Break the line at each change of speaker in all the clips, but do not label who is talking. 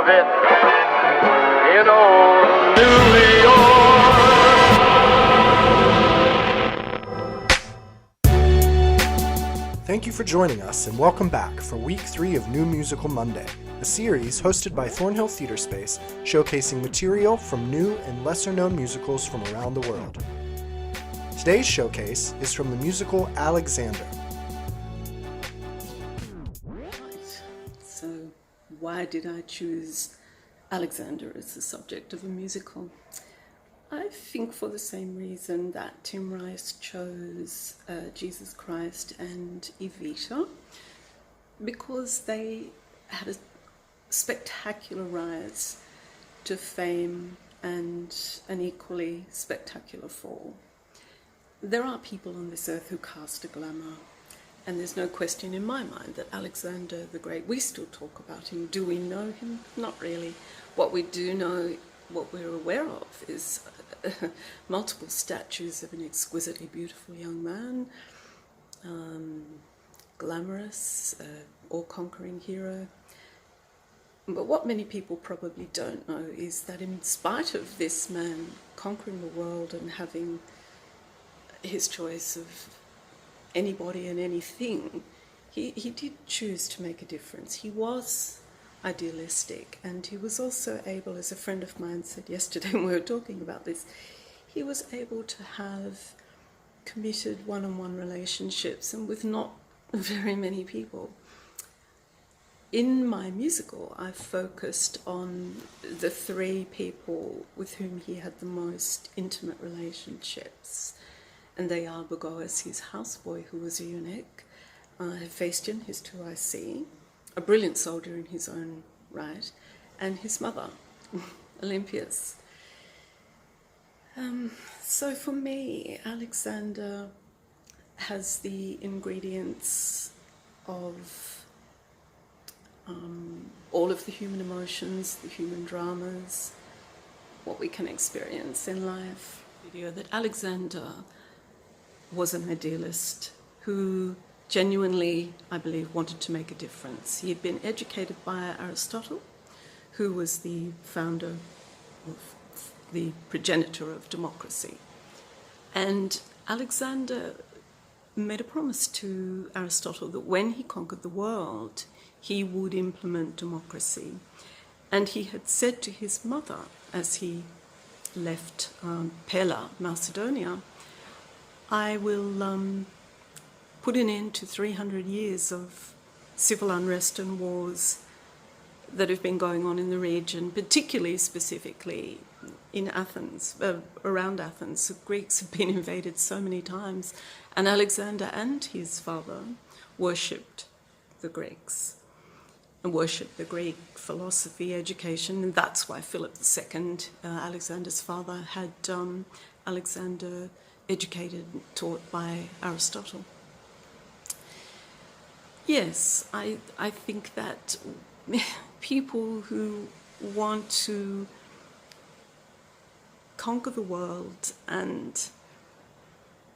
of it in old New York.
Thank you for joining us and welcome back for Week 3 of New Musical Monday, a series hosted by Thornhill Theatre Space showcasing material from new and lesser-known musicals from around the world. Today's showcase is from the musical Alexander.
So why did I choose Alexander as the subject of a musical? I think for the same reason that Tim Rice chose Jesus Christ and Evita, because they had a spectacular rise to fame and an equally spectacular fall. There are people on this earth who cast a glamour, and there's no question in my mind that Alexander the Great, we still talk about him. Do we know him? Not really. What we do know, what we're aware of, is multiple statues of an exquisitely beautiful young man, glamorous, all-conquering hero. But what many people probably don't know is that in spite of this man conquering the world and having his choice of anybody and anything, he did choose to make a difference. He was idealistic, and he was also able, as a friend of mine said yesterday when we were talking about this, he was able to have committed one-on-one relationships and with not very many people. In my musical, I focused on the 3 people with whom he had the most intimate relationships. And they are Bagoas, his houseboy, who was a eunuch, Hephastion, his 2IC, a brilliant soldier in his own right, and his mother, Olympias. So for me, Alexander has the ingredients of all of the human emotions, the human dramas, what we can experience in life. That Alexander was an idealist who genuinely, I believe, wanted to make a difference. He had been educated by Aristotle, who was the founder, the progenitor of democracy. And Alexander made a promise to Aristotle that when he conquered the world, he would implement democracy. And he had said to his mother, as he left Pella, Macedonia, I will put an end to 300 years of civil unrest and wars that have been going on in the region, particularly, specifically in Athens, around Athens. The Greeks have been invaded so many times, and Alexander and his father worshipped the Greeks and worshipped the Greek philosophy, education, and that's why Philip II, Alexander's father, had Alexander educated, taught by Aristotle. Yes, I think that people who want to conquer the world and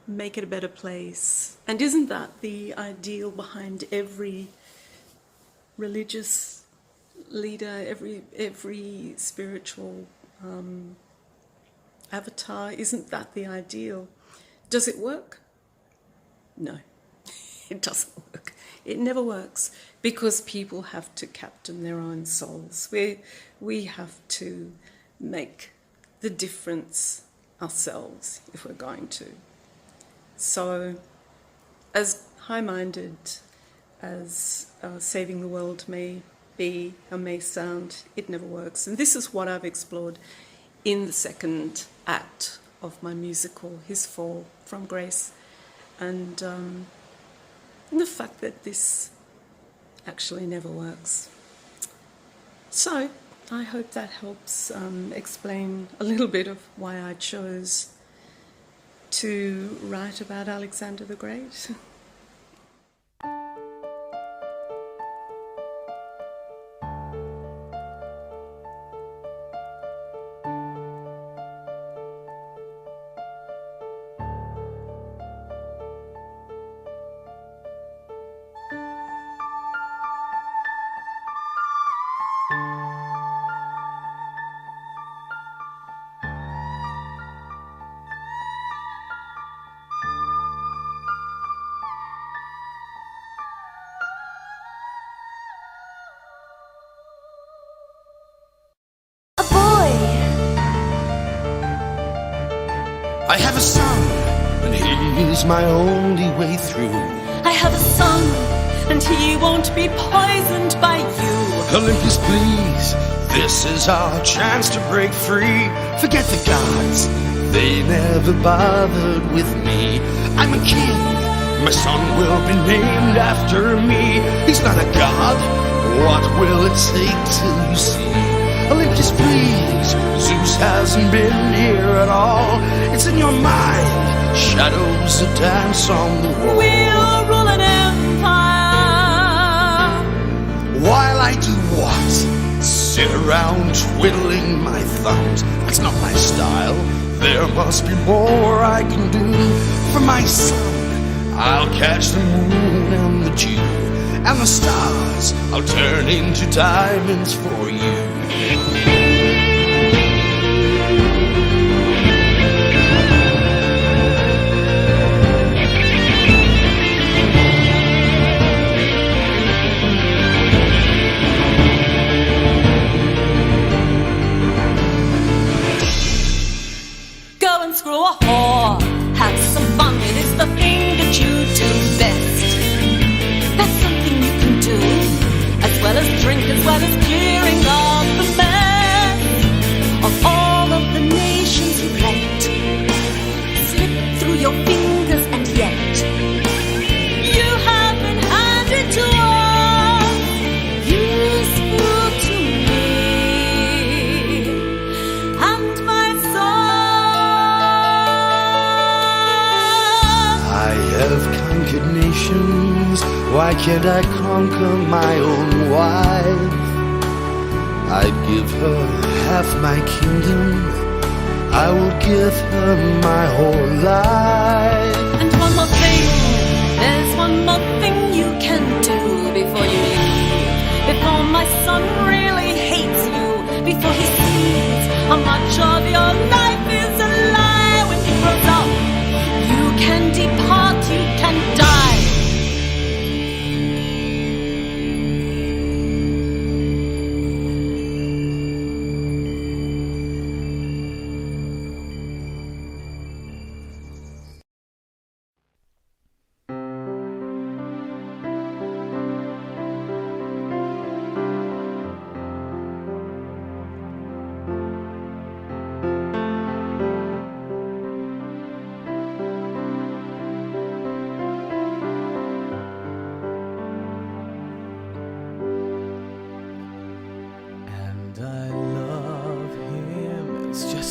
make it a better place, and isn't that the ideal behind every religious leader, every spiritual avatar, isn't that the ideal? Does it work? No, it doesn't work. It never works, because people have to captain their own souls. We have to make the difference ourselves if we're going to. So, as high-minded as saving the world may be or may sound, it never works. And this is what I've explored in the second act of my musical, His Fall from Grace, and the fact that this actually never works. So I hope that helps explain a little bit of why I chose to write about Alexander the Great.
I have a son, and he is my only way through.
I have a son, and he won't be poisoned by you.
Olympias, please, this is our chance to break free. Forget the gods, they never bothered with me. I'm a king, my son will be named after me. He's not a god, what will it take till you see? Olympias, please, Zeus hasn't been here at all. It's in your mind, shadows that dance on the wall.
We'll rule an empire.
While I do what? Sit around twiddling my thumbs. That's not my style. There must be more I can do for my son. I'll catch the moon and the dew and the stars. I'll turn into diamonds for you.
Screw a whore, have some fun, it is the thing that you do best. That's something you can do, as well as drink, as well as clearing up the mess of all of the nations you let slip through your fingers, and yet you have been handed to us, useful to me and my son.
I have conquered nations, why can't I conquer my own wife? I'd give her half my kingdom, I will give her my whole life.
And one more thing, there's one more thing you can do before you leave, before my son really hates you, before he sees how much of your life is a lie. When he grows up, you can depart, you can die.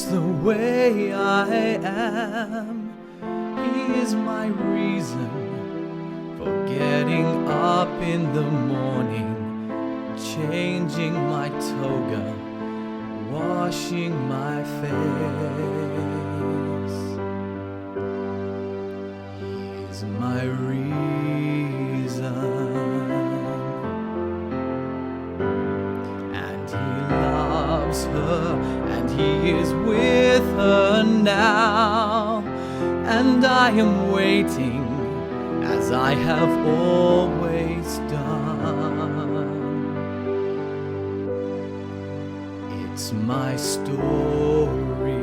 The way I am, he is my reason for getting up in the morning, changing my toga, washing my face. He is my reason, and he loves her, and he is with her now, and I am waiting as I have always done. It's my story.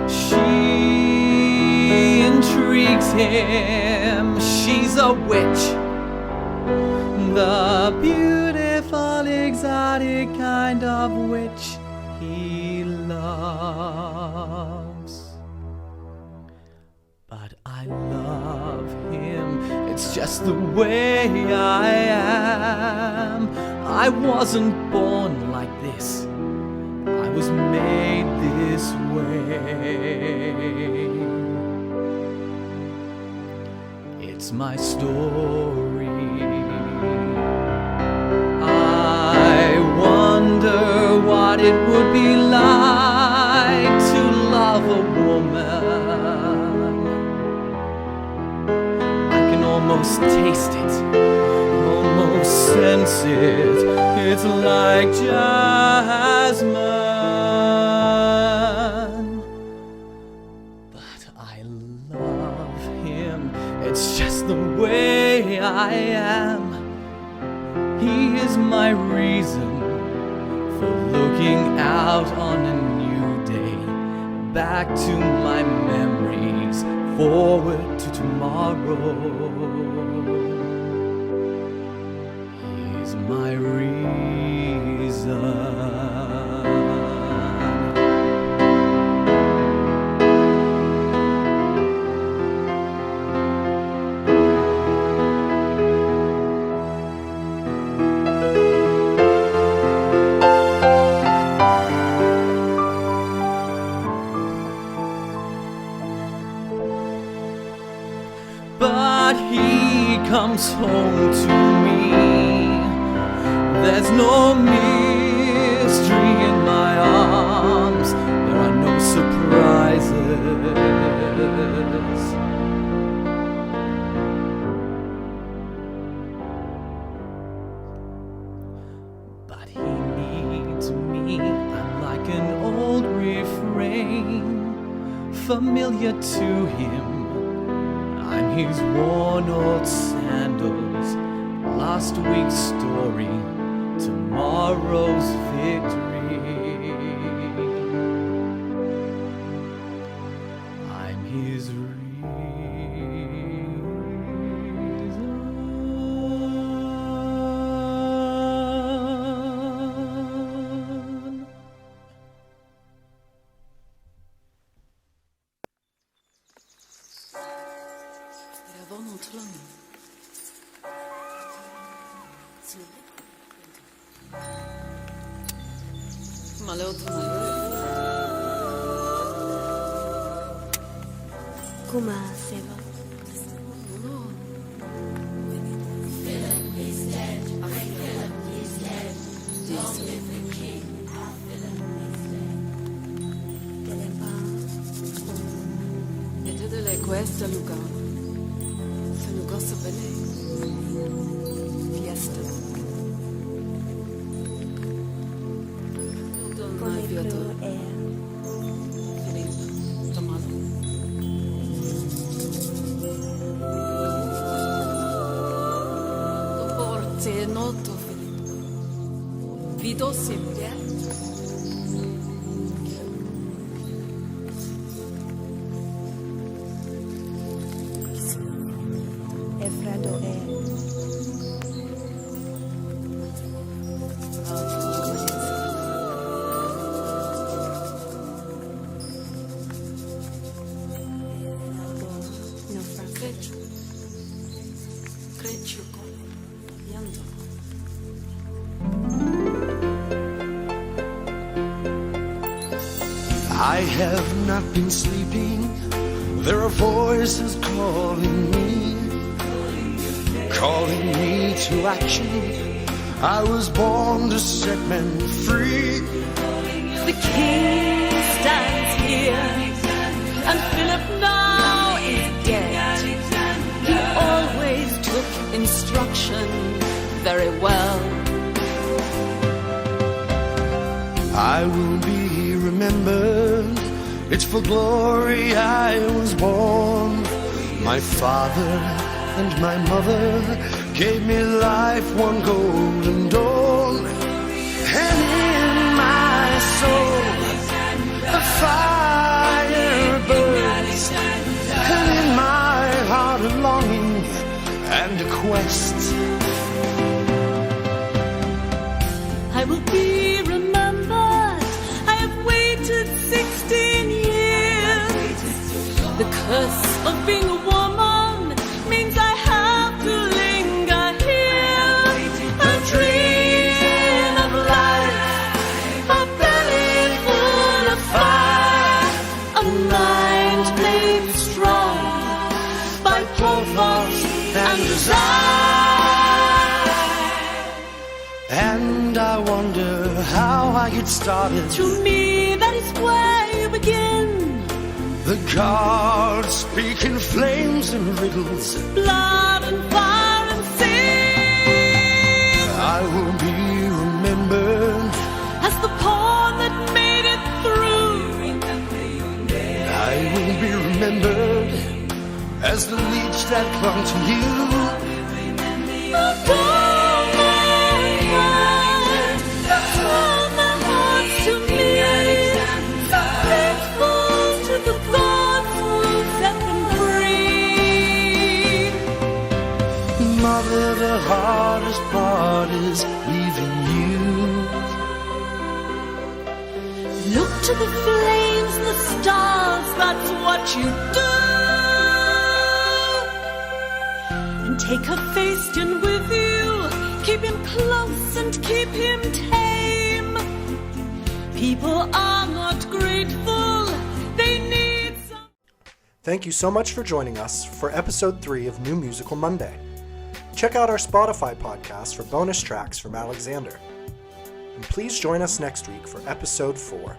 She intrigues him, she's a witch, the beautiful, exotic kind of witch he loves. But I love him, it's just the way I am. I wasn't born like this, I was made this way. It's my story. I wonder what it would be like to love a woman. I can almost taste it, almost sense it. It's like jasmine. But I love him, it's just the way I am. He is my reason for looking out on a new back to my memories, forward to tomorrow. He's my reason. But he comes home to me. There's no mystery in my arms. There are no surprises. But he needs me. I'm like an old refrain, familiar to him. I'm his worn old sandals, last week's story, tomorrow's victory. I'm his reason.
Kuma Seva.
Vedete questa Luca? Se non gosto bene. Fiesta.
Come Pro è.
Filippo, Tommaso. Forte noto Filippo. Vido sempre.
Efrado è. No
Creccio. Creccio con pianto.
I have not been sleeping. There are voices calling me to action. I was born to set men free.
The king stands here, and Philip now is dead. He always took instruction very well.
I will be remembered. It's for glory I was born. My father and my mother gave me life one golden dawn. And in my soul a fire burns, and in my heart a longing and a quest.
I will be remembered. I have waited 16 years. The curse of being a woman means I have to linger here. A dream of life, a belly full of fire, a mind made strong by purpose and desire.
And I wonder how I get started.
To me, that is where you begin.
The gods speak in flames and riddles.
Blood and fire and sin.
I will be remembered
As the pawn that made it through.
I will be remembered as the leech that clung to you.
The dawn my heart, the dawn my heart to me. So faithful
Mother, the hardest part is leaving you.
Look to the flames, the stars, that's what you do. And take Hephastion with you, keep him close and keep him tame. People are not grateful, they need some...
Thank you so much for joining us for episode 3 of New Musical Monday. Check out our Spotify podcast for bonus tracks from Alexander. And please join us next week for episode 4.